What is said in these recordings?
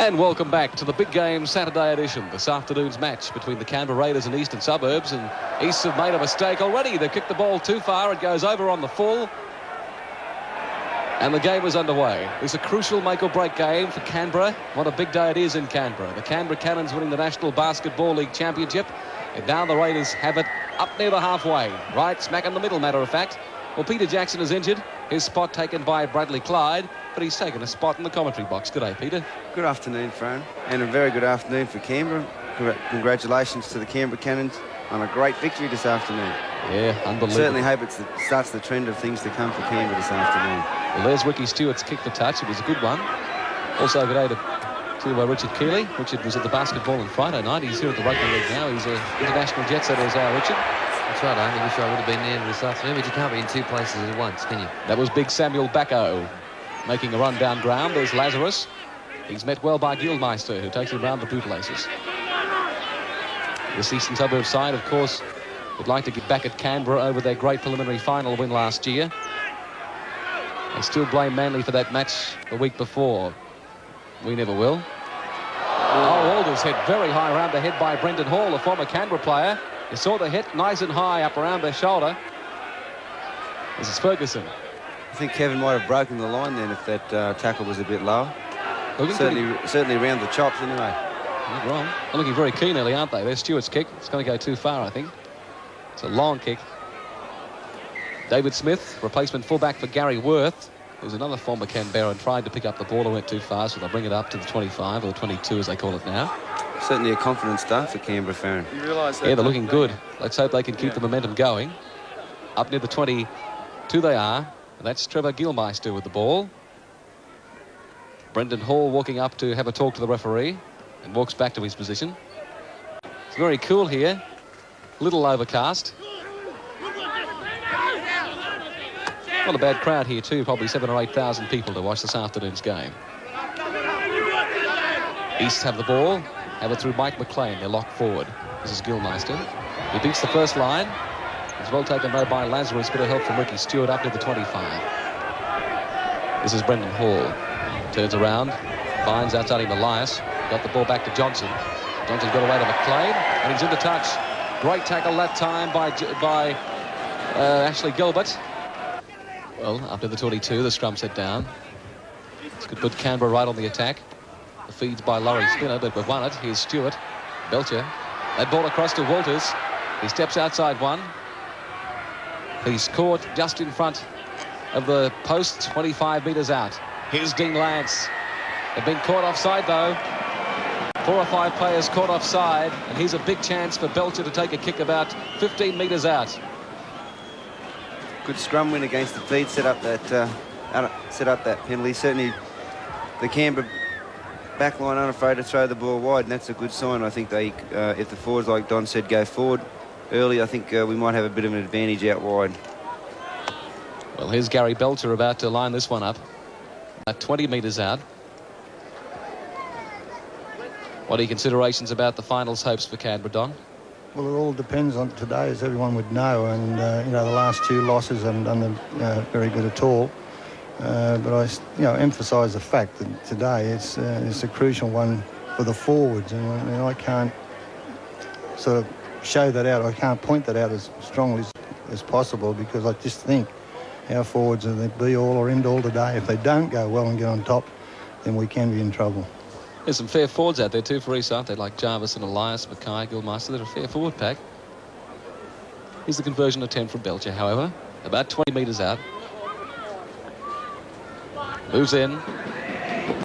And welcome back to the big game Saturday edition. This afternoon's match between the Canberra Raiders and Eastern Suburbs. And East have made a mistake already. They've kicked the ball too far. It goes over on the full. And the game is underway. It's a crucial make-or-break game for Canberra. What a big day it is in Canberra. The Canberra Cannons winning the National Basketball League Championship. And now the Raiders have it up near the halfway. Right smack in the middle, matter of fact. Well, Peter Jackson is injured. His spot taken by Bradley Clyde. But he's taken a spot in the commentary box. Good day, Peter. Good afternoon, Fran. And a very good afternoon for Canberra. Congratulations to the Canberra Cannons on a great victory this afternoon. Yeah, unbelievable. Certainly hope it starts the trend of things to come for Canberra this afternoon. Well, there's Ricky Stewart's kick for touch. It was a good one. Also good day to Richard Keeley. Richard was at the basketball on Friday night. He's here at the rugby league now. He's an international jet setter as our Richard. That's right. I only wish I would have been there this afternoon, but you can't be in two places at once, can you? That was big Samuel Bacco making a run down ground. There's Lazarus. He's met well by Gilmeister, who takes him round the bootlaces. This Eastern Suburbs side, of course, would like to get back at Canberra over their great preliminary final win last year. They still blame Manly for that match the week before. We never will. Oh, Alders hit very high around the head by Brendan Hall, a former Canberra player. You saw the hit nice and high up around their shoulder. This is Ferguson. I think Kevin might have broken the line then if that tackle was a bit low. Certainly around the chops anyway. Not wrong. They're looking very keen early, aren't they? There's Stewart's kick. It's going to go too far, I think. It's a long kick. David Smith, replacement fullback for Gary Worth, who's another former Canberra, and tried to pick up the ball and went too far, so they'll bring it up to the 25 or 22 as they call it now. Certainly a confident start for Canberra, Farron. Yeah, they're looking good. Let's hope they can keep the momentum going. Up near the 22 they are. And that's Trevor Gilmeister with the ball. Brendan Hall walking up to have a talk to the referee and walks back to his position. It's very cool here. Little overcast. Not a bad crowd here too, probably 7,000 or 8,000 people to watch this afternoon's game. East have the ball, have it through Mike McLean. They're locked forward. This is Gilmeister. He beats the first line. It's well taken though by Lazarus. Bit of help from Ricky Stewart up to the 25. This is Brendan Hall. Turns around, finds outside him Elias. Got the ball back to Johnson. Johnson's got away to McLean, and he's into touch. Great tackle that time by Ashley Gilbert. Well, after the 22, the scrum set down. It's good to put Canberra right on the attack. The feeds by Laurie Spinner, but we've won it. Here's Stewart. Belcher. That ball across to Walters. He steps outside one. He's caught just in front of the post, 25 metres out. Here's Dean Lance. They've been caught offside, though. 4 or 5 players caught offside, and here's a big chance for Belcher to take a kick about 15 metres out. Good scrum win against the feed, set up that penalty. Certainly, the Canberra backline unafraid to throw the ball wide, and that's a good sign. I think they, if the forwards, like Don said, go forward early, I think we might have a bit of an advantage out wide. Well, here's Gary Belcher about to line this one up at 20 metres out. What are your considerations about the finals hopes for Canberra, Don? Well, it all depends on today, as everyone would know, and the last 2 losses haven't done them very good at all. But I emphasise the fact that today it's a crucial one for the forwards, and I can't sort of show that out. I can't point that out as strongly as possible, because I just think our forwards are the be-all or end-all today. If they don't go well and get on top, then we can be in trouble. There's some fair forwards out there too for East, aren't they? Like Jarvis and Elias, Mackay, Gilmeister. They're a fair forward pack. Here's the conversion attempt from Belcher, however. About 20 metres out. Moves in.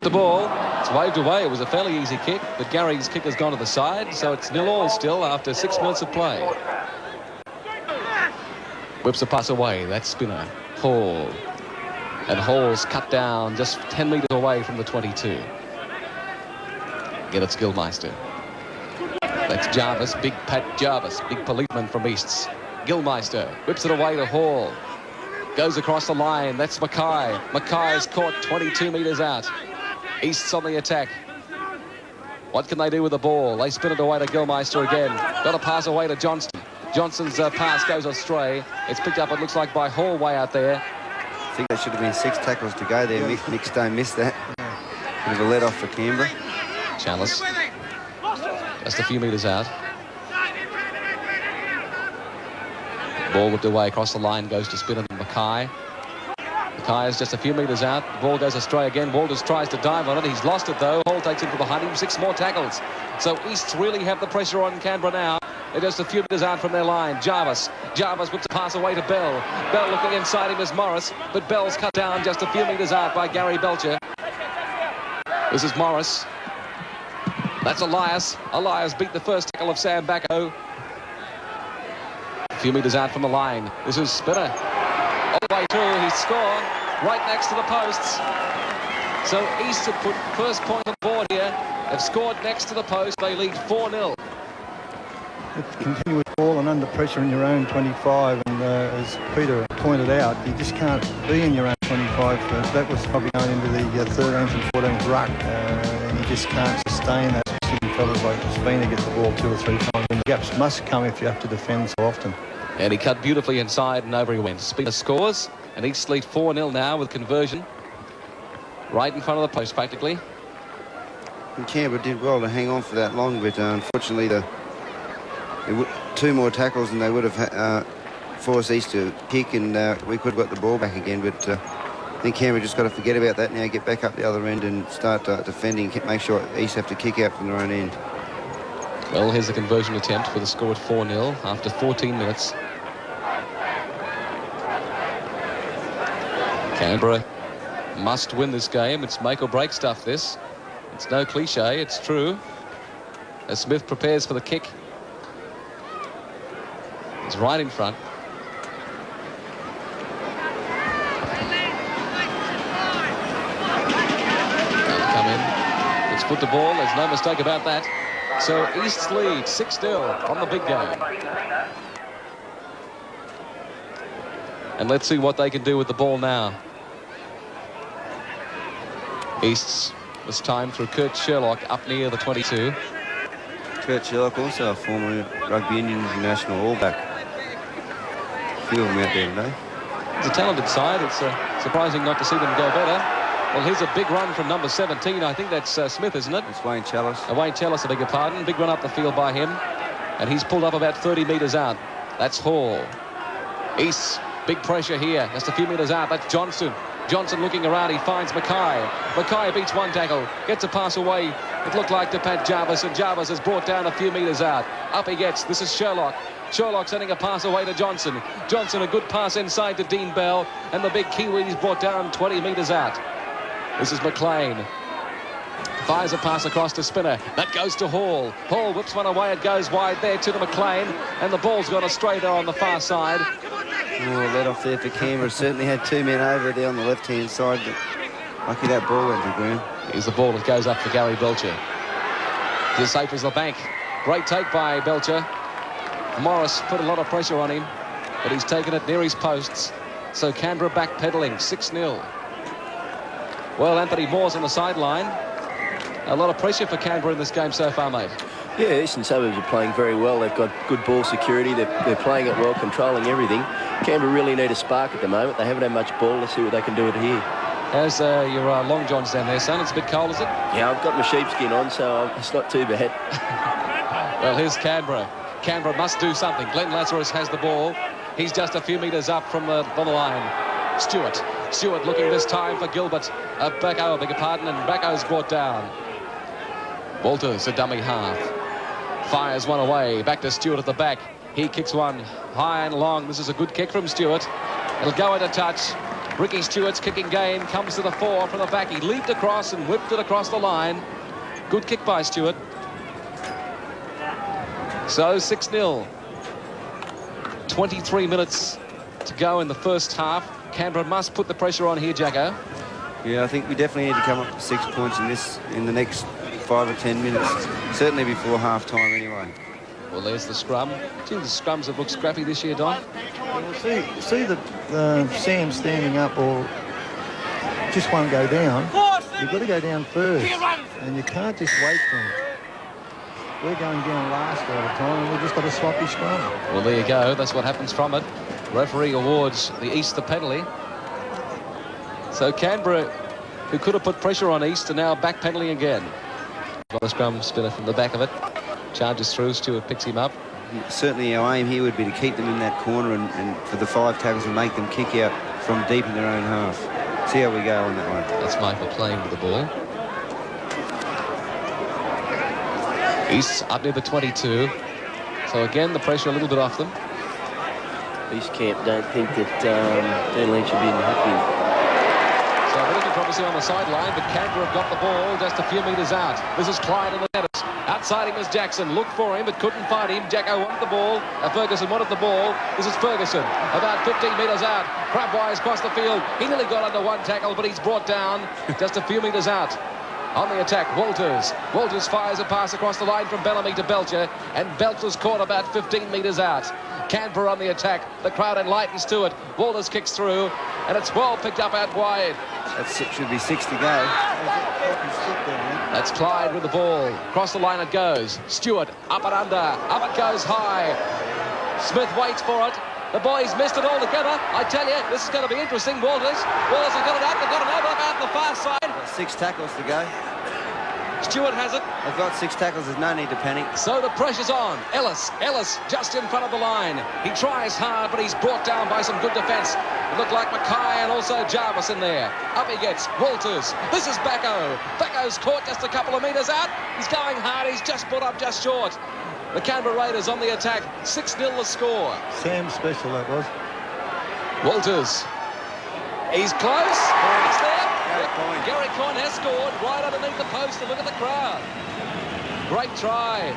The ball. It's waved away. It was a fairly easy kick, but Gary's kick has gone to the side, so it's 0-0 still after 6 minutes of play. Whips a pass away. That's Spinner. Hall. And Hall's cut down just 10 metres away from the 22. Again, it's Gilmeister. That's Jarvis, big Pat Jarvis, big policeman from Easts. Gilmeister whips it away to Hall. Goes across the line. That's Mackay. Mackay's caught 22 metres out. Easts on the attack. What can they do with the ball? They spin it away to Gilmeister again. Got a pass away to Johnston. Johnston's pass goes astray. It's picked up, it looks like, by Hall way out there. I think there should have been 6 tackles to go there. Nick Stone missed that. Bit of a let-off for Canberra. Chalice. Just a few metres out. Ball whipped away across the line, goes to Spinner and Mackay. Mackay is just a few metres out. The ball goes astray again. Walters tries to dive on it. He's lost it though. Hall takes it from behind him. 6 more tackles. So East really have the pressure on Canberra now. They're just a few metres out from their line. Jarvis whips a pass away to Bell. Bell looking inside him is Morris, but Bell's cut down just a few metres out by Gary Belcher. This is Morris. That's Elias. Elias beat the first tackle of Sam Bacco. A few metres out from the line. This is Spinner. All the way through. He's scored right next to the posts. So East have put first point on the board here. They've scored next to the post. They lead 4-0. It's continuous ball and under pressure in your own 25, and as Peter pointed out, you just can't be in your own 25. That was probably going into the 13th and 14th ruck, and you just can't sustain that. Especially fellas like Spina get the ball 2 or 3 times, and the gaps must come if you have to defend so often. And he cut beautifully inside, and over he went. Spina scores, and East lead 4-0 now with conversion. Right in front of the post, practically. And Canberra did well to hang on for that long, but unfortunately 2 more tackles and they would have forced East to kick, and we could have got the ball back again. But I think Canberra just got to forget about that now, get back up the other end and start defending, make sure East have to kick out from their own end. Well, here's the conversion attempt with a score at 4-0 after 14 minutes. Canberra must win this game. It's make or break stuff, this. It's no cliche, it's true. As Smith prepares for the kick. He's right in front. Come in. It's put the ball. There's no mistake about that. So East's lead 6-0 on the big game. And let's see what they can do with the ball now. East's this time through Kurt Sherlock up near the 22. Kurt Sherlock, also a former Rugby Union International All-Back. Few of them out there today. It's a talented side. It's surprising not to see them go better. Well, here's a big run from number 17. I think that's Smith, isn't it? It's Wayne Chalice. Wayne Chalice, I beg your pardon. Big run up the field by him. And he's pulled up about 30 metres out. That's Hall. East, big pressure here. Just a few metres out. That's Johnson. Johnson looking around. He finds Mackay. Mackay beats 1 tackle. Gets a pass away. It looked like to Pat Jarvis, and Jarvis is brought down a few metres out. Up he gets. This is Sherlock. Sherlock sending a pass away to Johnson. Johnson, a good pass inside to Dean Bell, and the big Kiwi's brought down 20 metres out. This is McLean. Fires a pass across to Spinner. That goes to Hall. Hall whips one away. It goes wide there to McLean, and the ball's gone astray there on the far side. Oh, let off there for Canberra. Certainly had 2 men over there on the left-hand side, but lucky that ball went to ground. Here's the ball that goes up for Gary Belcher. He's safe as the bank. Great take by Belcher. Morris put a lot of pressure on him, but he's taken it near his posts. So Canberra backpedaling, 6-0. Well, Anthony Moore's on the sideline. A lot of pressure for Canberra in this game so far, mate. Yeah, Eastern Suburbs are playing very well. They've got good ball security. They're playing it well, controlling everything. Canberra really need a spark at the moment. They haven't had much ball. Let's see what they can do it here. How's your long johns down there, son? It's a bit cold, is it? Yeah, I've got my sheepskin on, so it's not too bad. Well, here's Canberra. Canberra must do something. Glenn Lazarus has the ball. He's just a few metres up from the line. Stewart looking this time for Gilbert. Bacco, I beg your pardon, and Bacco's brought down. Walters, a dummy half. Fires one away. Back to Stewart at the back. He kicks one high and long. This is a good kick from Stewart. It'll go at a touch. Ricky Stewart's kicking game comes to the fore from the back. He leaped across and whipped it across the line. Good kick by Stewart. So 6-0. 23 minutes to go in the first half. Canberra must put the pressure on here, Jacko. Yeah, I think we definitely need to come up with 6 points in the next 5 or 10 minutes. Certainly before half-time anyway. Well, there's the scrum. Gee, the scrums have looked scrappy this year, Don. Well, see the Sam standing up or just won't go down. You've got to go down first, and you can't just wait for him. We're going down last all the time, and we've just got a sloppy scrum. Well, there you go. That's what happens from it. Referee awards the East the penalty. So Canberra, who could have put pressure on East, are now backpedaling again. Got a scrum spinner from the back of it. Charges through. Stewart picks him up. Certainly our aim here would be to keep them in that corner and for the 5 tackles and make them kick out from deep in their own half. See how we go on that one. That's Mike McLean with the ball. East up near the 22. So again, the pressure a little bit off them. East Camp don't think that Dean Lynch will be happy. So a little controversy on the sideline, but Canberra have got the ball just a few metres out. This is Clyde in the net. Outside him is Jackson. Looked for him, but couldn't find him. Jacko wanted the ball. Ferguson wanted the ball. This is Ferguson, about 15 metres out. Crabwise across the field. He nearly got under one tackle, but he's brought down just a few metres out. On the attack, Walters. Walters fires a pass across the line from Bellamy to Belcher, and Belcher's caught about 15 metres out. Canberra on the attack. The crowd enlightens to it. Walters kicks through, and it's well picked up out wide. That should be 6 to go. That's Clyde with the ball. Across the line it goes. Stewart, up and under. Up it goes high. Smith waits for it. The boys missed it altogether. I tell you, this is going to be interesting. Walters has got it up. They've got an overlap out the far side. 6 tackles to go. Stewart has it. They've got 6 tackles. There's no need to panic. So the pressure's on. Ellis just in front of the line. He tries hard, but he's brought down by some good defence. It looked like Mackay and also Jarvis in there. Up he gets. Walters. This is Bacco. Bacco's caught just a couple of metres out. He's going hard. He's just brought up just short. The Canberra Raiders on the attack. 6-0 the score. Sam special, that was. Walters. He's close. It's there. Gary Coyne has scored right underneath the post, and look at the crowd. Great try.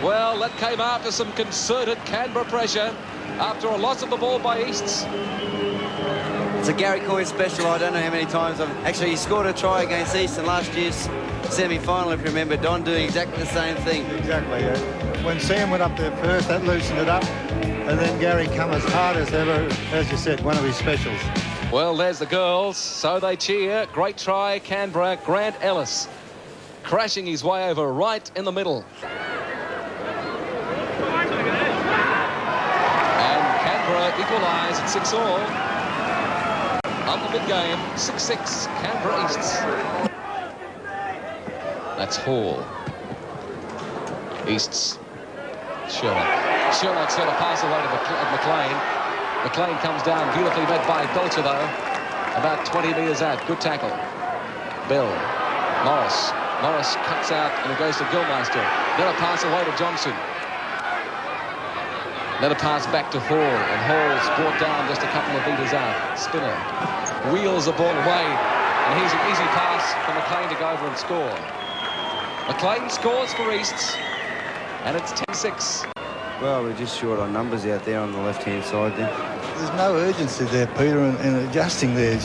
Well, that came after some concerted Canberra pressure after a loss of the ball by Easts. It's a Gary Coyne special. I don't know how many times actually he scored a try against Eastern last year's semi-final, if you remember. Don doing exactly the same thing. Exactly, yeah. When Sam went up there first, that loosened it up, and then Gary come as hard as ever, as you said, one of his specials. Well, there's the girls, so they cheer. Great try, Canberra. Grant Ellis crashing his way over right in the middle. And Canberra equalise at 6-all. On the mid-game, 6-6, Canberra Easts. That's Hall. Easts. Sherlock sort of pass away to McLean. McLean comes down, beautifully met by Belcher, though. About 20 metres out. Good tackle. Bill. Morris. Morris cuts out and it goes to Gilmeister. Then a pass away to Johnson. Then a pass back to Hall. And Hall's brought down just a couple of metres out. Spinner wheels the ball away. And here's an easy pass for McLean to go over and score. McLean scores for Easts. And it's 10-6. Well, we're just short on numbers out there on the left-hand side then. There's no urgency there, Peter, in adjusting there.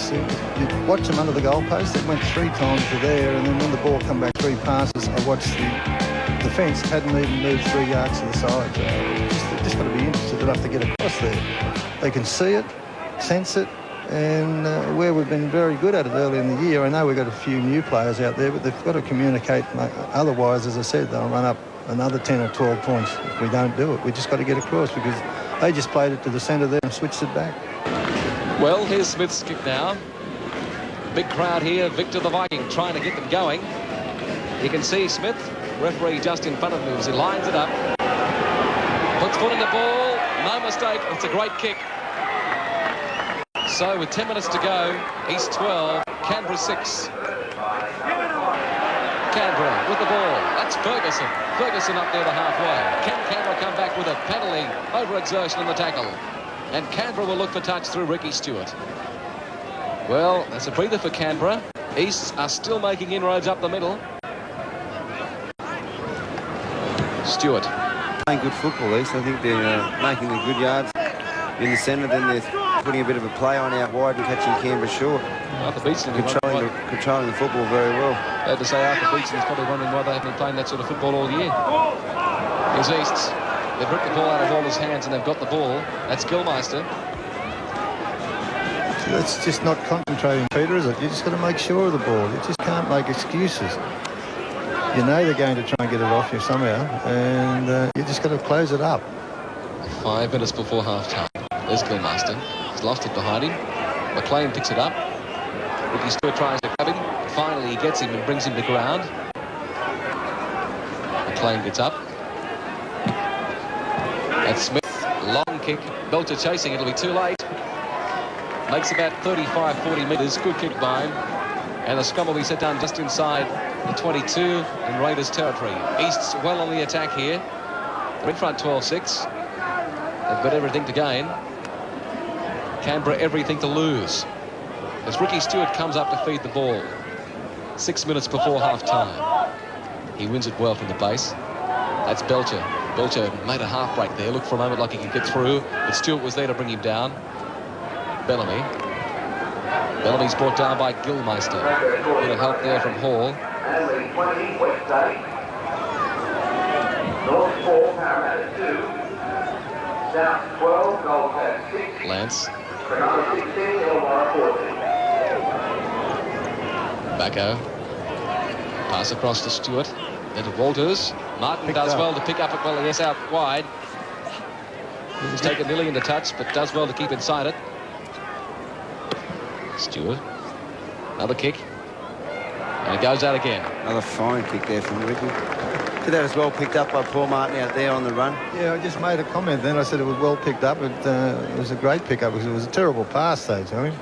You watch them under the goalpost. It went 3 times to there, and then when the ball come back 3 passes, I watched the defence hadn't even moved 3 yards to the side. So just got to be interested enough to get across there. They can see it, sense it, and where we've been very good at it early in the year. I know we've got a few new players out there, but they've got to communicate. Otherwise, as I said, they'll run up another 10 or 12 points if we don't do it. We just got to get across because they just played it to the centre there and switched it back. Well, here's Smith's kick now. Big crowd here. Victor the Viking trying to get them going. You can see Smith, referee just in front of him as he lines it up. Puts foot in the ball. No mistake. It's a great kick. So with 10 minutes to go, East 12, Canberra 6. Canberra with the ball. That's Ferguson. Ferguson up there to halfway. Can Canberra come back with a penalty? Overexertion in the tackle. And Canberra will look for touch through Ricky Stewart. Well, that's a breather for Canberra. Easts are still making inroads up the middle. Stewart. Playing good football, East. I think they're making the good yards in the centre. Then they're putting a bit of a play on out wide and catching Canberra short. Arthur Beetson controlling the football very well. I had to say Arthur Beetson is probably wondering why they haven't been playing that sort of football all year. Here's Easts. They've ripped the ball out of Waller's hands and they've got the ball. That's Gilmeister. That's just not concentrating, Peter, is it? You just got to make sure of the ball. You just can't make excuses. You know they're going to try and get it off you somehow, and you just got to close it up. 5 minutes before half-time. There's Gilmeister. He's lost it behind him. McLean picks it up. Ricky Stewart tries to grab him. Finally, he gets him and brings him to ground. McLean gets up. That's Smith. Long kick. Belcher chasing. It'll be too late. Makes about 35-40 metres. Good kick by him. And the scrum will be set down just inside the 22 in Raiders territory. East's well on the attack here. They're in front 12-6. They've got everything to gain. Canberra everything to lose. As Ricky Stewart comes up to feed the ball. 6 minutes before half-time. He wins it well from the base. That's Belcher. Belcher made a half break there. Looked for a moment like he could get through, but Stewart was there to bring him down. Bellamy. Bellamy's brought down by Gilmeister. A bit of help there from Hall. Lance. Backo. Pass across to Stewart. Then to Walters. Martin does well to pick up it well, yes, out wide. He's taken nearly into touch, but does well to keep inside it. Stewart. Another kick. And it goes out again. Another fine kick there from Ricky. That was well picked up by Paul Martin out there on the run. Yeah, I just made a comment then. I said it was well picked up. It was a great pickup because it was a terrible pass, though, Tony.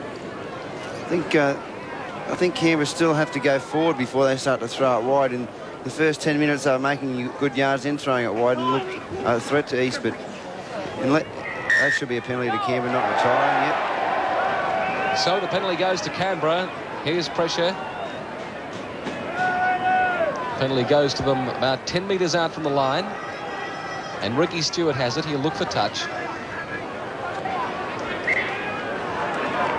I think Canberra still have to go forward before they start to throw it wide. In the first 10 minutes, they were making good yards in throwing it wide and looked a threat to East, but that should be a penalty to Canberra not retiring yet. So the penalty goes to Canberra. Here's pressure. Penalty goes to them about 10 metres out from the line. And Ricky Stewart has it. He'll look for touch.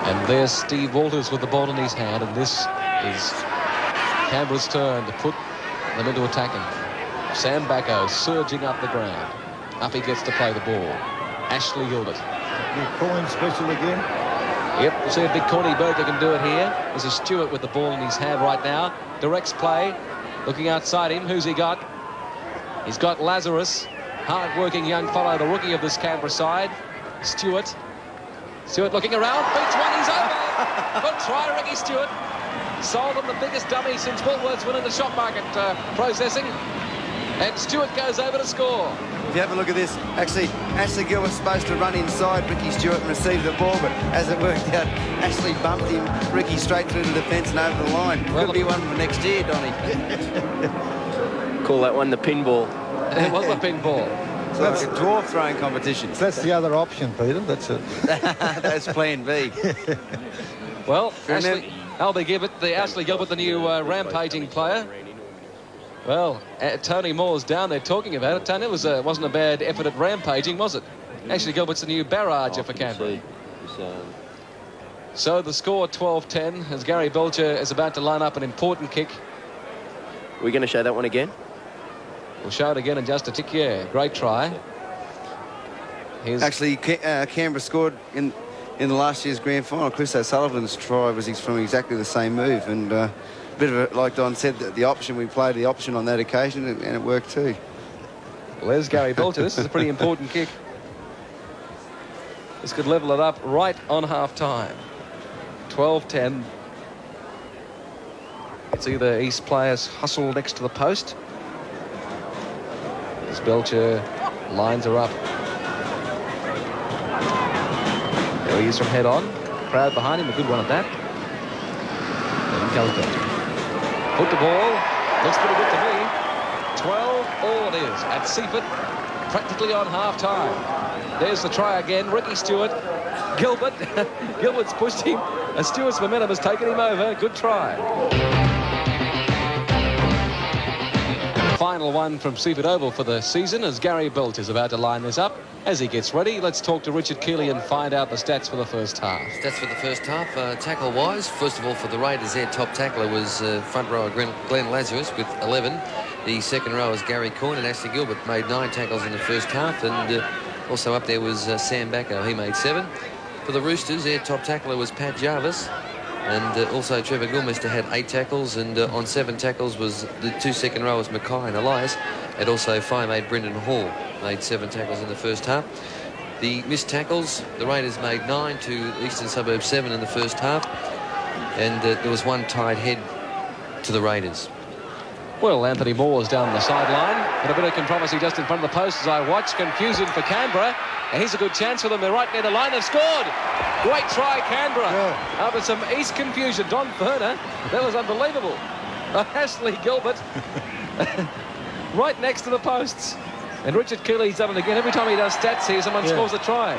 And there's Steve Walters with the ball in his hand. And this is Canberra's turn to put them into attacking. Sam Backo surging up the ground. Up he gets to play the ball. Ashley Gilbert. You're calling special again? Yep, we'll see a big corny burger can do it here. There's a Stewart with the ball in his hand right now. Directs play. Looking outside him, who's he got? He's got Lazarus. Hard-working young fellow, the rookie of this Canberra side. Stewart. Stewart looking around, beats one, he's over. Good try, Ricky Stewart. Sold them the biggest dummy since Woolworths went into shop market processing. And Stewart goes over to score. If you have a look at this, actually, Ashley Gilbert's supposed to run inside Ricky Stewart and receive the ball, but as it worked out, Ashley bumped him, Ricky straight through the defence and over the line. Well, could be one for next year, Donny. Call that one the pinball. It was a pinball. So that's a dwarf throwing competition. That's the other option, Peter. That's it. That's plan B. Well, Ashley Gilbert, the new rampaging player. Well, Tony Moore's down there talking about it. Tony, it wasn't a bad effort at rampaging, was it? Ashley Gilbert's the new barrager for Canberra. So the score 12-10 as Gary Belcher is about to line up an important kick. We're going to show that one again? We'll show it again in just a tick. Yeah, great try. Actually, Canberra scored in the last year's grand final. Chris O'Sullivan's try was from exactly the same move, and a bit of it, like Don said, the option, we played the option on that occasion, and it worked too. Well, there's Gary Belcher. This is a pretty important kick. This could level it up right on half-time. 12-10. It's either East players hustle next to the post. As Belcher lines her up. There he is from head on. Crowd behind him, a good one at that. There he comes Belcher. Put the ball. Looks pretty good to me. 12 all it is at Seaford, practically on half-time. There's the try again. Ricky Stewart. Gilbert. Gilbert's pushed him. And Stewart's momentum has taken him over. Good try. Final one from Seaford Oval for the season as Gary Belcher is about to line this up. As he gets ready, let's talk to Richard Keeley and find out the stats for the first half. Stats for the first half, tackle-wise, first of all for the Raiders, their top tackler was front rower Glenn Lazarus with 11. The second row was Gary Coyne, and Ashley Gilbert made 9 tackles in the first half, and also up there was Sam Backo, he made 7. For the Roosters, their top tackler was Pat Jarvis, and also Trevor Gilmeister had 8 tackles, and on 7 tackles was the 2 second rowers Mackay and Elias, and also 5'8" Brendan Hall made 7 tackles in the first half. The missed tackles, the Raiders made 9 to Eastern Suburbs 7 in the first half, and there was 1 tied head to the Raiders. Well, Anthony Moore's down the sideline, and a bit of controversy just in front of the post as I watch. Confusion for Canberra. And here's a good chance for them. They're right near the line. They've scored. Great try, Canberra. Yeah. After some East confusion, Don Ferner. That was unbelievable. Ashley Gilbert. Right next to the posts. And Richard Keeley's done it again. Every time he does stats here, someone scores a try.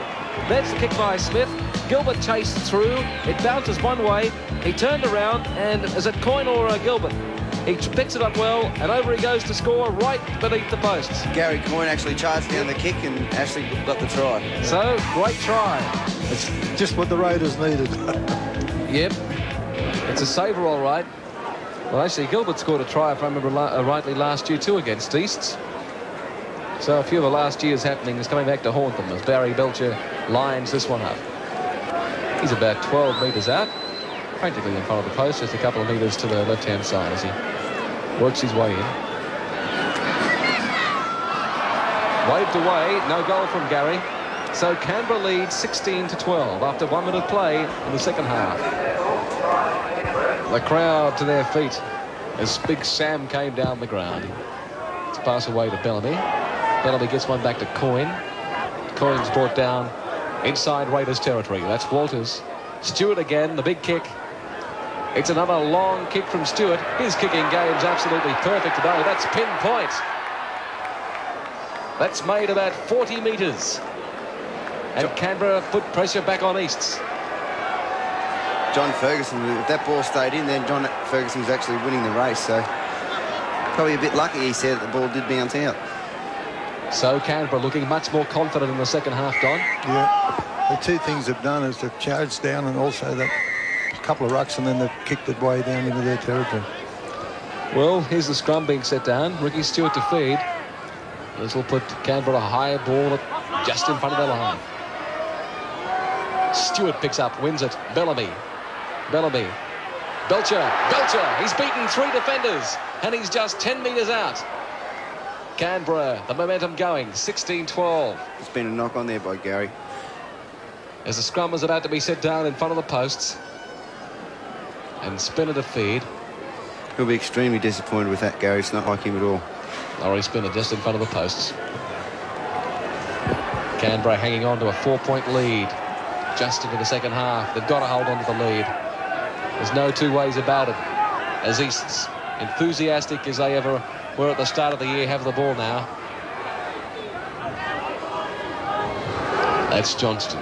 That's the kick by Smith. Gilbert chased through. It bounces one way. He turned around, and is it Coyne or Gilbert? He picks it up well, and over he goes to score right beneath the posts. Gary Coyne actually charged down the kick, and Ashley got the try. So, great try. It's just what the Raiders needed. Yep. It's a saver, all right. Well, actually, Gilbert scored a try, if I remember rightly, last year too against Easts. So a few of the last year's happenings coming back to haunt them as Barry Belcher lines this one up. He's about 12 metres out, practically in front of the post, just a couple of metres to the left-hand side as he works his way in. Waved away, no goal from Gary. So Canberra leads 16-12 after 1 minute play in the second half. The crowd to their feet as Big Sam came down the ground. It's pass away to Bellamy. Bellamy gets one back to Coyne. Coyne's brought down inside Raiders territory. That's Walters. Stewart again, the big kick. It's another long kick from Stewart. His kicking game's absolutely perfect today. That's pinpoint. That's made about 40 metres. And Canberra put pressure back on Easts. John Ferguson, if that ball stayed in, then John Ferguson's actually winning the race. So probably a bit lucky, he said, that the ball did bounce out. So Canberra looking much more confident in the second half, Don. Yeah. The two things they've done is they've charged down and also that couple of rucks, and then they've kicked it way down into their territory. Well, here's the scrum being set down. Ricky Stewart to feed. This will put Canberra a high ball just in front of their line. Stewart picks up, wins it. Bellamy. Belcher. He's beaten 3 defenders, and he's just 10 metres out. Canberra, the momentum going, 16-12. There's been a knock on there by Gary. As the scrum is about to be set down in front of the posts. And Spinner to feed. He'll be extremely disappointed with that, Gary. It's not like him at all. Laurie Spinner just in front of the posts. Canberra hanging on to a 4-point lead just into the second half. They've got to hold on to the lead. There's no two ways about it. As Easts, enthusiastic as they ever were at the start of the year, have the ball now. That's Johnston.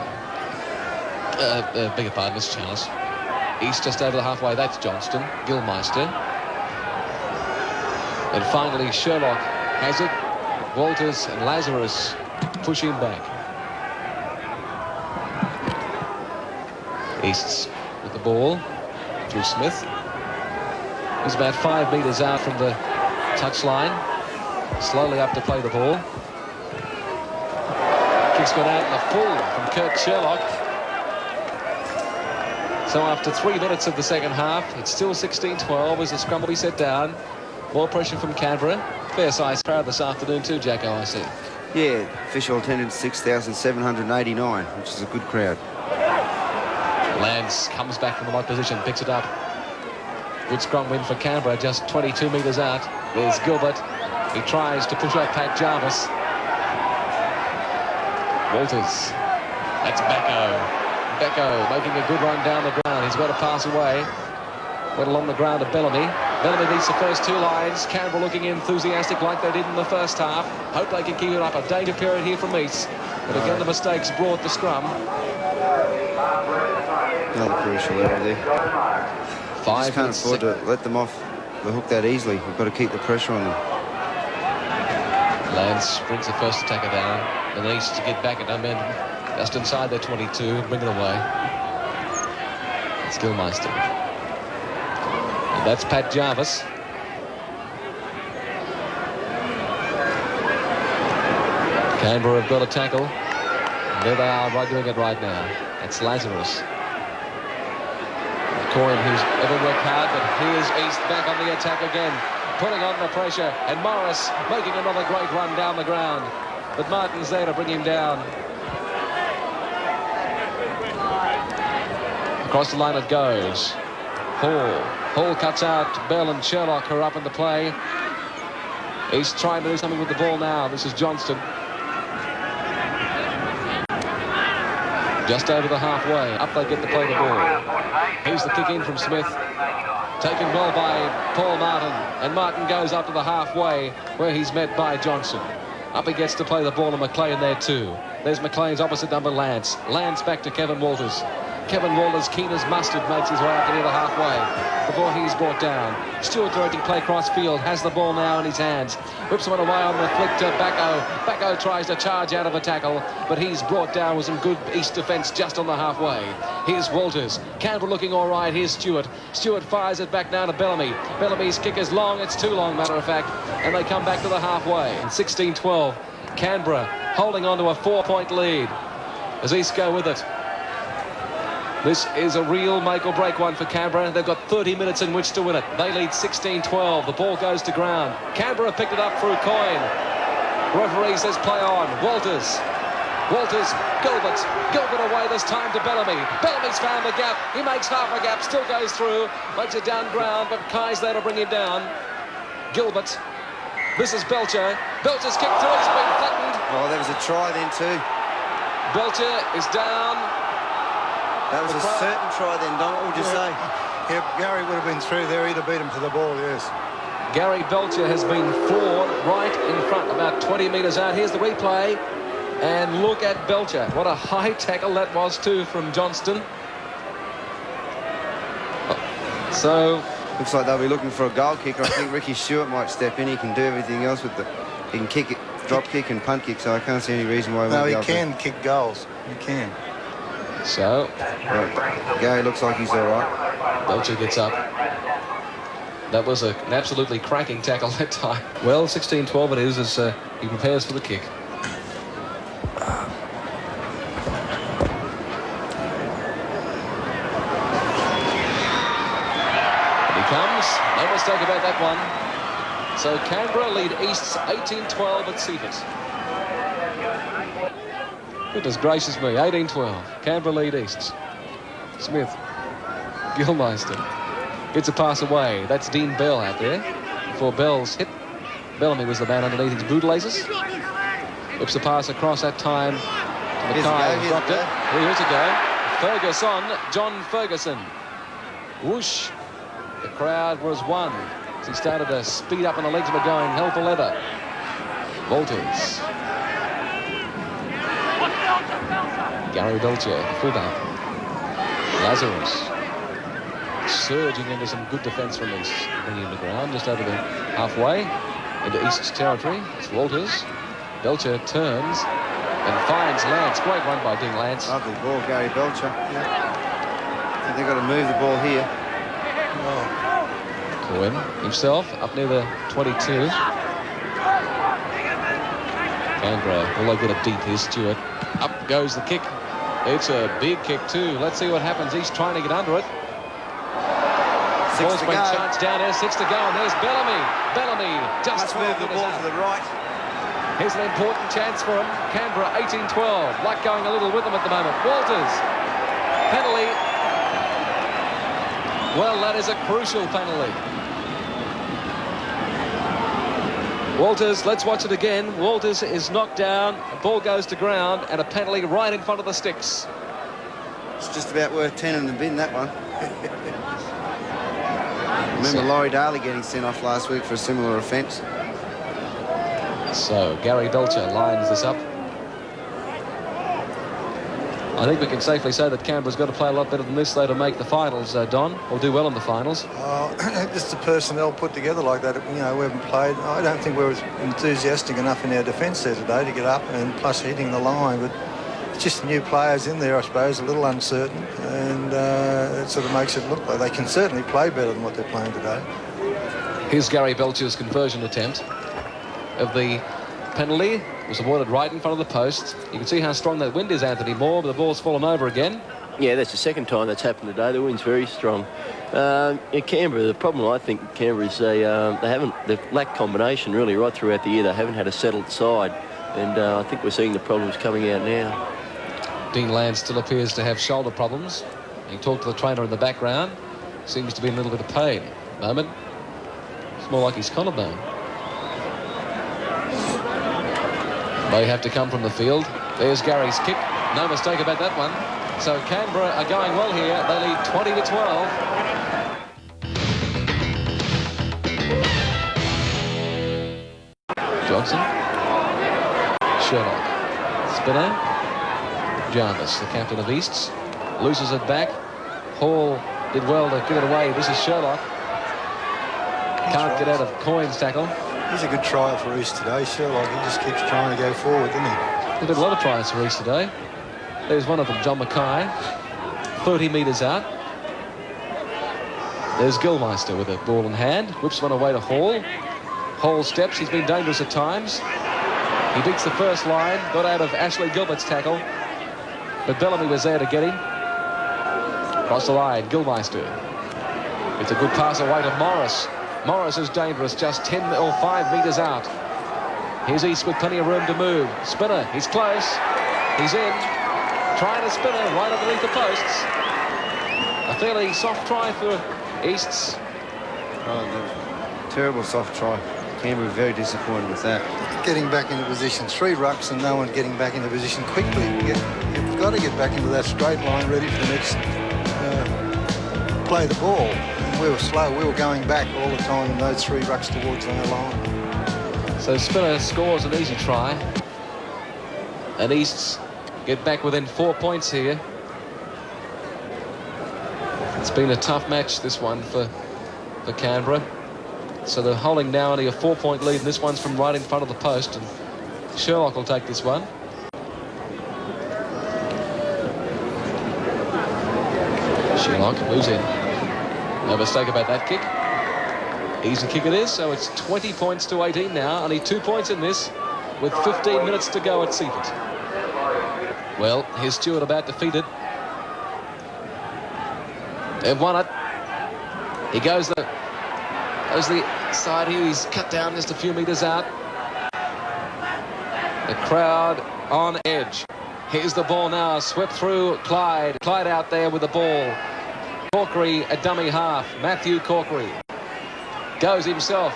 Beg your pardon, Miss Challis. East just over the halfway. That's Johnston. Gilmeister. And finally, Sherlock has it. Walters and Lazarus push him back. Easts with the ball through Smith. He's about 5 metres out from the touchline. Slowly up to play the ball. Kick's gone out in the full from Kurt Sherlock. So after 3 minutes of the second half, it's still 16-12 as the scrum will be set down. More pressure from Canberra. Fair-sized crowd this afternoon too, Jacko, I see. Yeah, official attendance 6,789, which is a good crowd. Lance comes back from the wide position, picks it up. Good scrum win for Canberra, just 22 metres out. There's Gilbert. He tries to push off Pat Jarvis. Walters. That's Becco. Becco making a good run down the ground. He's got to pass away. Went along the ground to Bellamy. Bellamy beats the first 2 lines. Canberra looking enthusiastic like they did in the first half. Hope they can keep it up. A danger period here from East. But again, the mistakes brought the scrum. Another crucial error there. 5 Just can't afford to let them off the hook that easily. We've got to keep the pressure on them. Lance brings the first attacker down. And East to get back at momentum. Just inside their 22 and bring it away. It's Gilmeister. And that's Pat Jarvis. Canberra have got a tackle. And there they are doing it right now. That's Lazarus. Coyne, who's ever worked hard, but here's East back on the attack again. Putting on the pressure. And Morris making another great run down the ground. But Martin's there to bring him down. Across the line it goes. Hall cuts out Bell and Sherlock, who are up in the play. He's trying to do something with the ball now. This is Johnston. Just over the halfway. Up they get to play the ball. Here's the kick in from Smith. Taken well by Paul Martin. And Martin goes up to the halfway where he's met by Johnson. Up he gets to play the ball, and McLean there too. There's McLean's opposite number, Lance. Lance back to Kevin Walters. Kevin Walters, keen as mustard, makes his way up to near the halfway before he's brought down. Stewart directing play cross field, has the ball now in his hands. Whips one away on the flick to Bacco. Bacco tries to charge out of a tackle, but he's brought down with some good East defence just on the halfway. Here's Walters. Canberra looking all right. Here's Stewart. Stewart fires it back now to Bellamy. Bellamy's kick is long. It's too long, matter of fact. And they come back to the halfway. 16-12. Canberra holding on to a 4-point lead as East go with it. This is a real make-or-break one for Canberra. They've got 30 minutes in which to win it. They lead 16-12. The ball goes to ground. Canberra picked it up through Coyne. Referee says play on. Walters. Walters. Gilbert. Gilbert away this time to Bellamy. Bellamy's found the gap. He makes half a gap. Still goes through. Makes it down ground, but Kai's there to bring him down. Gilbert. This is Belcher. Belcher's kick through. He's been flattened. Oh, there was a try then too. Belcher is down. That was a certain try then, Don. What would you say? Yeah, Gary would have been through there. He'd have beat him to the ball, yes. Gary Belcher has been floored right in front, about 20 metres out. Here's the replay. And look at Belcher. What a high tackle that was too from Johnston. So looks like they'll be looking for a goal kicker. I think Ricky Stewart might step in. He can do everything else with he can kick it, drop kick and punt kick, so I can't see any reason why he won't be able to. No, he can kick goals. He can. So right. Gary looks like he's all right. Belcher gets up. That was an absolutely cracking tackle that time. Well, 16-12 it is as he prepares for the kick. And he comes. No mistake about that one. So Canberra lead East's 18-12 at Seaford. Goodness gracious me, 18-12. Canberra lead East. Smith. Gilmeister. Gets a pass away. That's Dean Bell out there. Before Bell's hit. Bellamy was the man underneath his bootlaces. Whips the pass across that time to Mackay. Dropped it. Here's a go. Ferguson. John Ferguson. Whoosh. The crowd was one as he started to speed up and the legs were going hell for leather. Walters. Gary Belcher, fullback. Lazarus surging into some good defence from East, bringing him to ground just over the halfway into East's territory. It's Walters. Belcher turns and finds Lance. Great run by Dean Lance. Lovely ball, Gary Belcher. Yeah. I think they've got to move the ball here. Coyne himself up near the 22. Canberra, all they get a deep here, Stewart. Up goes the kick. It's a big kick too. Let's see what happens. He's trying to get under it. Ball's been charged down there. 6 to go. And there's Bellamy. Bellamy just move the ball to the right. Here's an important chance for him. Canberra 18-12. Luck going a little with them at the moment. Walters. Penalty. Well, that is a crucial penalty. Walters, let's watch it again. Walters is knocked down, the ball goes to ground, and a penalty right in front of the sticks. It's just about worth 10 in the bin, that one. Remember Laurie Daly getting sent off last week for a similar offence. So Gary Belcher lines this up. I think we can safely say that Canberra's got to play a lot better than this, though, to make the finals, Don, or do well in the finals. Just the personnel put together like that, we haven't played. I don't think we were enthusiastic enough in our defence there today to get up and plus hitting the line, but it's just new players in there, I suppose, a little uncertain, and it sort of makes it look like they can certainly play better than what they're playing today. Here's Gary Belcher's conversion attempt of the penalty. Was awarded right in front of the post. You can see how strong that wind is, Anthony Moore, but the ball's fallen over again. Yeah, that's the second time that's happened today. The wind's very strong. Canberra, the problem I think Canberra is they've lacked combination really right throughout the year. They haven't had a settled side, and I think we're seeing the problems coming out now. Dean Lance still appears to have shoulder problems. He talked to the trainer in the background. Seems to be in a little bit of pain at the moment. It's more like his collarbone. They have to come from the field. There's Gary's kick. No mistake about that one. So Canberra are going well here. They lead 20-12. Johnson. Sherlock. Spinner. Jarvis, the captain of Easts, loses it back. Hall did well to get it away. This is Sherlock. Can't get out of Coyne's tackle. He's a good trial for East today, Sherlock. He just keeps trying to go forward, doesn't he? He did a lot of tries for East today. There's one of them, John Mackay, 30 metres out. There's Gilmeister with a ball in hand, whips one away to Hall. Hall steps, he's been dangerous at times. He beats the first line, got out of Ashley Gilbert's tackle, but Bellamy was there to get him. Across the line, Gilmeister. It's a good pass away to Morris. Morris is dangerous, just 10 or 5 metres out. Here's East with plenty of room to move. Spinner, he's close. He's in. Trying to spinner right underneath the posts. A fairly soft try for Easts. Oh, terrible soft try. Canberra very disappointed with that. Getting back into position. 3 rucks and no one getting back into position quickly. You've got to get back into that straight line ready for the next play the ball. And we were slow. We were going back all the time in those 3 rucks towards our line. So Spinner scores an easy try. And Easts get back within 4 points here. It's been a tough match, this one, for Canberra. So they're holding now only a 4-point lead, and this one's from right in front of the post. And Sherlock will take this one. Sherlock moves in. No mistake about that kick. Easy kick it is, so it's 20 points to 18 now. Only 2 points in this, with 15 minutes to go at Seaford. Well, here's Stewart about to feed it. They've won it. He goes the side here. He's cut down just a few metres out. The crowd on edge. Here's the ball now, swept through Clyde. Clyde out there with the ball. Corkery, a dummy half. Matthew Corkery goes himself.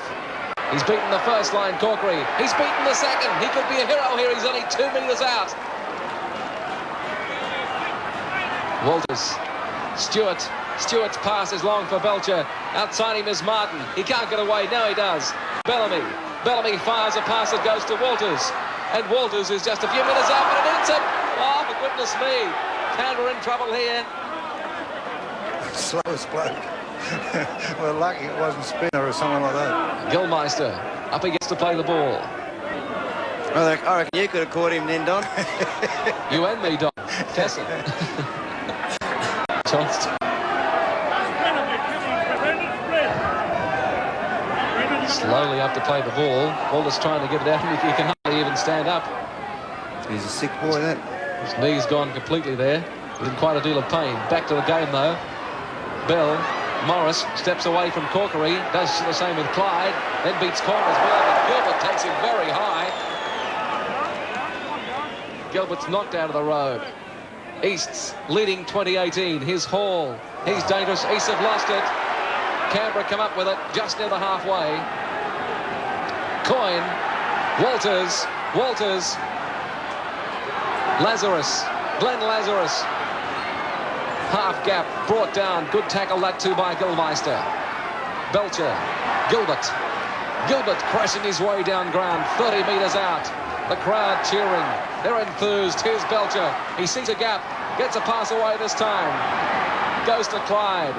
He's beaten the first line, Corkery. He's beaten the second. He could be a hero here. He's only 2 metres out. Walters. Stewart's pass is long for Belcher. Outside him is Martin. He can't get away. Now he does. Bellamy fires a pass that goes to Walters. And Walters is just a few metres out, but it hits him. Oh, for goodness me. Canberra in trouble here. Slowest bloke. We're lucky it wasn't Spinner or someone like that. Gilmeister up against to play the ball. Well, I reckon you could have caught him then, Don. You and me, Don. Tessa. Johnston. Slowly up to play the ball. Walters trying to get it out. He can hardly even stand up. He's a sick boy, that. His knee's gone completely there. He's in quite a deal of pain. Back to the game, though. Bell. Morris steps away from Corkery. Does the same with Clyde. Then beats Corn as well. But Gilbert takes him very high. Gilbert's knocked out of the road. Easts leading 2018. Here's Hall. He's dangerous. East have lost it. Canberra come up with it just near the halfway. Coyne. Walters. Lazarus. Glenn Lazarus. Half gap brought down. Good tackle that too by Gilmeister. Belcher. Gilbert crashing his way down ground. 30 metres out. The crowd cheering. They're enthused. Here's Belcher. He sees a gap. Gets a pass away this time. Goes to Clyde.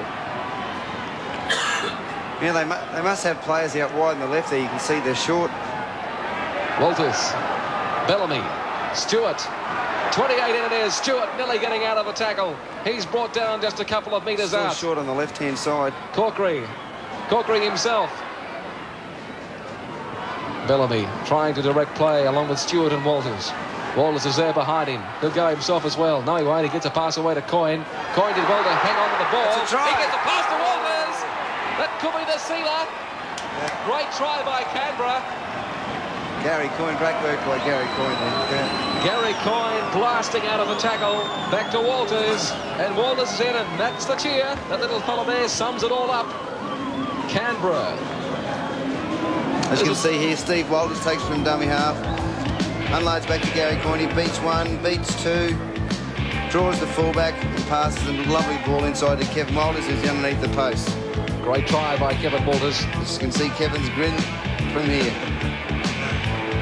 Yeah, they must have players out wide on the left there. You can see they're short. Walters. Bellamy. Stewart. 28 in it is. Stewart nearly getting out of the tackle. He's brought down just a couple of metres out. Short on the left-hand side. Corkery himself. Bellamy trying to direct play along with Stewart and Walters. Walters is there behind him. He'll go himself as well. No, he won't. He gets a pass away to Coyne. Coyne did well to hang on to the ball. That's a try. He gets a pass to Walters. That could be the sealer. Great try by Canberra. Gary Coyne, great work by Gary Coyne. Gary Coyne blasting out of the tackle. Back to Walters. And Walters is in, and that's the cheer. That little fellow there sums it all up. Canberra. As you can see here, Steve Walters takes from dummy half. Unloads back to Gary Coyne. He beats one, beats two, draws the fullback and passes a lovely ball inside to Kevin Walters, who's underneath the post. Great try by Kevin Walters. You can see Kevin's grin from here.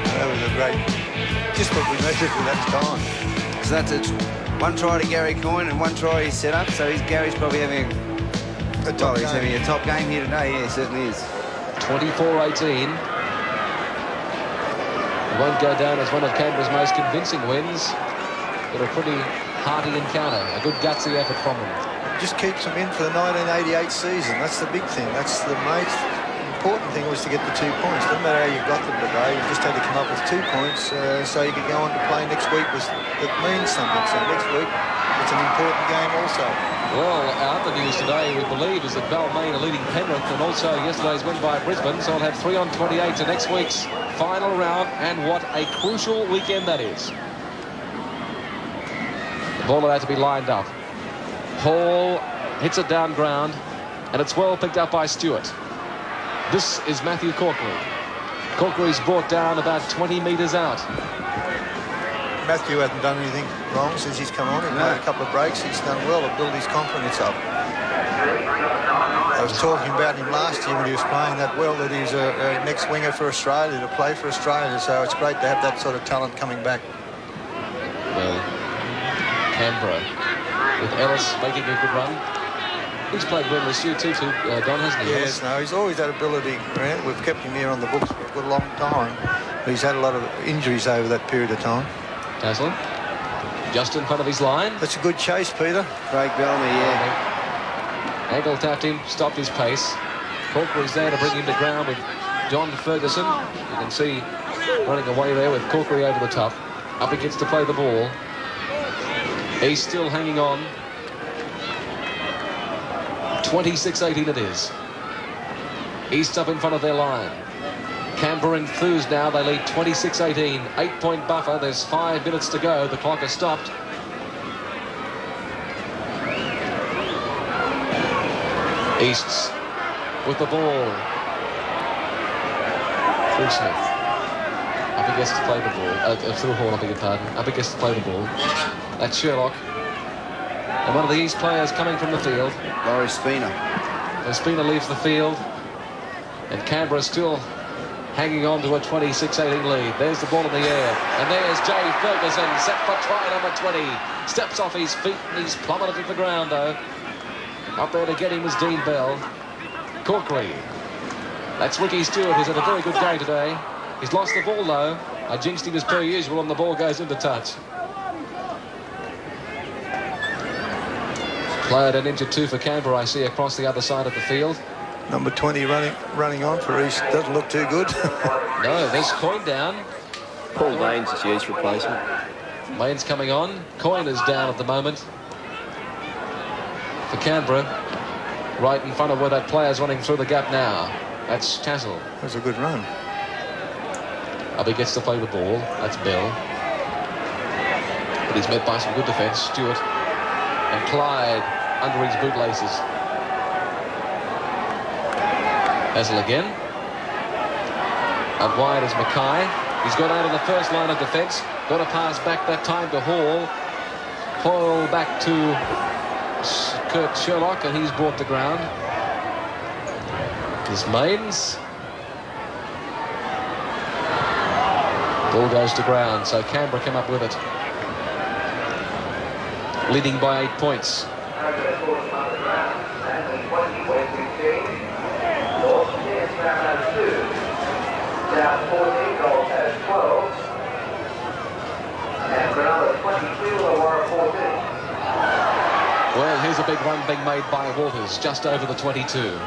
That was a great, just what we measured for that time. So that's it. One try to Gary Coyne and one try he's set up. So Gary's probably having he's having a top game here today. Yeah, he certainly is. 24-18. It won't go down as one of Canberra's most convincing wins, but a pretty hearty encounter. A good gutsy effort from them. Just keeps them in for the 1988 season. That's the big thing. That's the most important thing, was to get the 2 points. Doesn't matter how you got them today. You just had to come up with 2 points so you could go on to play next week. It means something. So next week, it's an important game also. Well, our other news today, we believe, is that Balmain are leading Penrith, and also yesterday's win by Brisbane, so I'll have 3 on 28 to next week's final round, and what a crucial weekend that is. The ball had to be lined up. Hall hits it down ground, and it's well picked up by Stewart. This is Matthew Corkery. Corkery's brought down about 20 metres out. Matthew hasn't done anything wrong since he's come on. He's made a couple of breaks. He's done well to build his confidence up. I was talking about him last year when he was playing that well, that he's a next winger for Australia, to play for Australia. So it's great to have that sort of talent coming back. Well, Canberra, with Ellis making a good run. He's played well this year too, Don, hasn't he? Yes, no, he's always had ability, Grant. We've kept him here on the books for a good long time. But he's had a lot of injuries over that period of time. Taslim, just in front of his line. That's a good chase, Peter. Craig Bellamy, yeah. Angle tapped him, stopped his pace. Corkery's there to bring him to ground with John Ferguson. You can see running away there with Corkery over the top. Up against to play the ball. He's still hanging on. 26-18 it is. East up in front of their line. Canberra enthused now. They lead 26-18. 8-point buffer. There's 5 minutes to go. The clock has stopped. Easts with the ball. Through Smith. Up against to play the ball. Through Hall, I beg your pardon. Up against to play the ball. That's Sherlock. And one of the East players coming from the field. Laurie Spina. And Spina leaves the field. And Canberra still hanging on to a 26-18 lead. There's the ball in the air. And there's Jay Ferguson, set for try number 20. Steps off his feet and he's plummeted to the ground, though. Up there to get him was Dean Bell. Corkery. That's Ricky Stewart, who's had a very good game today. He's lost the ball, though. I jinxed him as per usual, and the ball goes into touch. Player at injured 2 for Canberra, I see, across the other side of the field. Number 20 running on for East. Doesn't look too good. No, there's Coyne down. Paul Baines is used replacement. Main's coming on. Coyne is down at the moment. For Canberra, right in front of where that player's running through the gap now. That's Tassel. That's a good run. Up he gets to play the ball. That's Bell. But he's met by some good defence. Stewart and Clyde under his bootlaces. Tassel again. Out wide is Mackay. He's got out of the first line of defence. Got a pass back that time to Hall. Paul back to Kurt Sherlock, and he's brought to ground. This Mains. Ball goes to ground, so Canberra come up with it. Leading by 8 points. Well, here's a big run being made by Walters, just over the 22.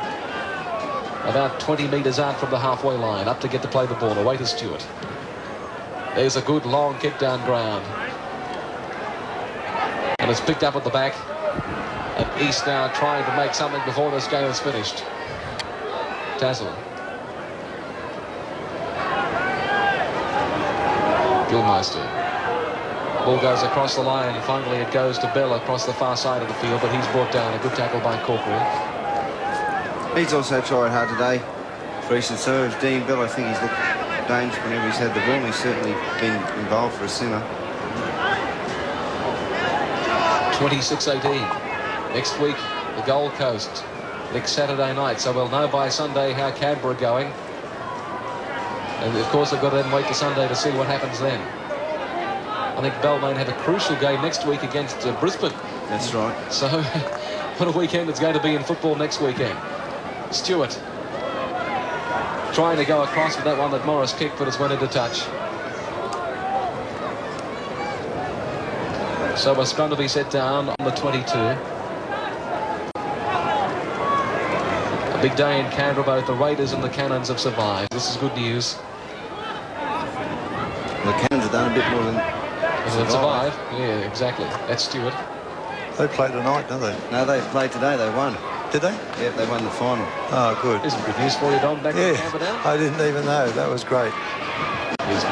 About 20 metres out from the halfway line, up to get to play the ball, away to Stewart. There's a good long kick down ground. And it's picked up at the back. And East now trying to make something before this game is finished. Tassel. Gilmeister. Ball goes across the line. Finally, it goes to Bell across the far side of the field, but he's brought down. A good tackle by Corkery. He's also tried hard today for Eastern Suburbs. Dean Bell, I think he's looked danger whenever he's had the ball. He's certainly been involved for a sinner. 26-18. Next week, the Gold Coast. Next Saturday night. So we'll know by Sunday how Canberra are going. And of course, they've got to then wait till Sunday to see what happens then. I think Balmain have a crucial game next week against Brisbane. That's right. So what a weekend it's going to be in football next weekend. Stewart trying to go across with that one that Morris kicked, but it's went into touch. So a scrum to be set down on the 22. A big day in Canberra. Both the Raiders and the Cannons have survived. This is good news. The Cannons have done a bit more than survive. Yeah, exactly. That's Stewart. They play tonight, don't they? No, they played today. They won. Did they? Yeah, they won the final. Oh, good. Isn't good news for you, Don, back in Canberra now? I didn't even know. That was great. Here's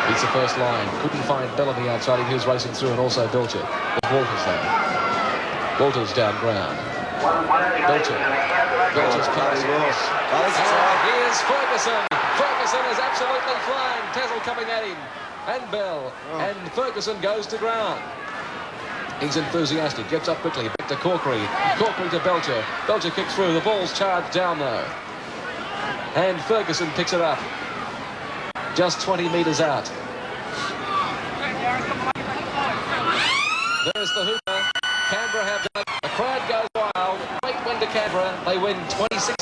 Beats the first line. Couldn't find Bellamy outside him. He was racing through, and also Belcher. But Walters there. Walters down ground. Belcher. Belcher's pass. Here's Ferguson. Ferguson is absolutely flying. Tazzle coming at him. And Bell. And Ferguson goes to ground. He's enthusiastic. Gets up quickly. Back to Corkery. Corkery to Belcher. Belcher kicks through. The ball's charged down, though. And Ferguson picks it up. Just 20 metres out. There's the hooper. Canberra have done it. The crowd goes wild. Great win to Canberra. They win 26